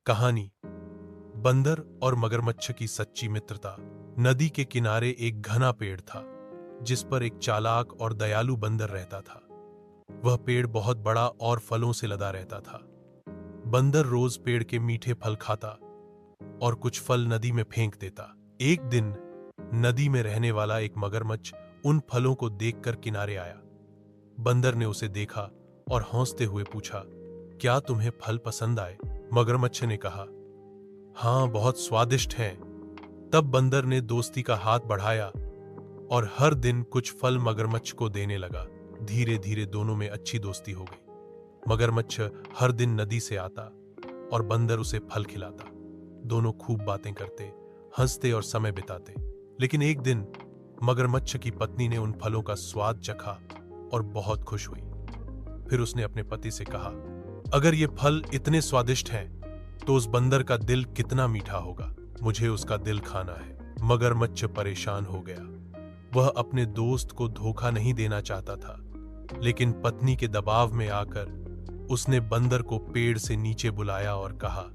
कहानी बंदर और मगरमच्छ की सच्ची मित्रता। नदी के किनारे एक घना पेड़ था जिस पर एक चालाक और दयालु बंदर रहता था। वह पेड़ बहुत बड़ा और फलों से लदा रहता था। बंदर रोज पेड़ के मीठे फल खाता और कुछ फल नदी में फेंक देता। एक दिन नदी में रहने वाला एक मगरमच्छ उन फलों को देखकर किनारे आया। बंदर ने उसे देखा और हंसते हुए पूछा, क्या तुम्हें फल पसंद आए? मगरमच्छ ने कहा, हाँ, बहुत स्वादिष्ट हैं। तब बंदर ने दोस्ती का हाथ बढ़ाया और हर दिन कुछ फल मगरमच्छ को देने लगा। धीरे धीरे दोनों में अच्छी दोस्ती हो गई। मगरमच्छ हर दिन नदी से आता और बंदर उसे फल खिलाता। दोनों खूब बातें करते, हंसते और समय बिताते। लेकिन एक दिन मगरमच्छ की पत्नी ने उन फलों का स्वाद चखा और बहुत खुश हुई। फिर उसने अपने पति से कहा, अगर ये फल इतने स्वादिष्ट हैं तो उस बंदर का दिल कितना मीठा होगा। मुझे उसका दिल खाना है। मगरमच्छ परेशान हो गया। वह अपने दोस्त को धोखा नहीं देना चाहता था, लेकिन पत्नी के दबाव में आकर उसने बंदर को पेड़ से नीचे बुलाया और कहा,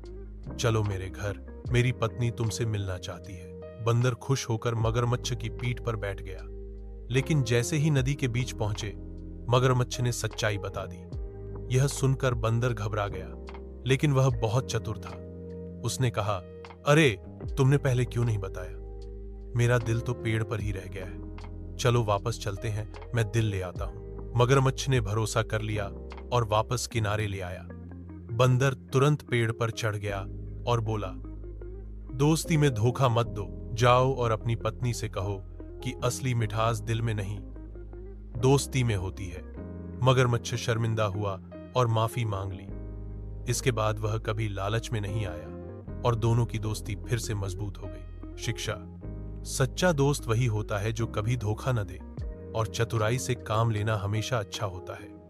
चलो मेरे घर, मेरी पत्नी तुमसे मिलना चाहती है। बंदर खुश होकर मगरमच्छ की पीठ पर बैठ गया। लेकिन जैसे ही नदी के बीच पहुंचे, मगरमच्छ ने सच्चाई बता दी। यह सुनकर बंदर घबरा गया, लेकिन वह बहुत चतुर था। उसने कहा, अरे, तुमने पहले क्यों नहीं बताया? मेरा दिल तो पेड़ पर ही रह गया है। चलो वापस चलते हैं, मैं दिल ले आता हूं। मगरमच्छ ने भरोसा कर लिया और वापस किनारे ले आया। बंदर तुरंत पेड़ पर चढ़ गया और बोला, दोस्ती में धोखा मत दो। जाओ और अपनी पत्नी से कहो कि असली मिठास दिल में नहीं, दोस्ती में होती है। मगरमच्छ शर्मिंदा हुआ और माफी मांग ली। इसके बाद वह कभी लालच में नहीं आया और दोनों की दोस्ती फिर से मजबूत हो गई। शिक्षा: सच्चा दोस्त वही होता है जो कभी धोखा न दे और चतुराई से काम लेना हमेशा अच्छा होता है।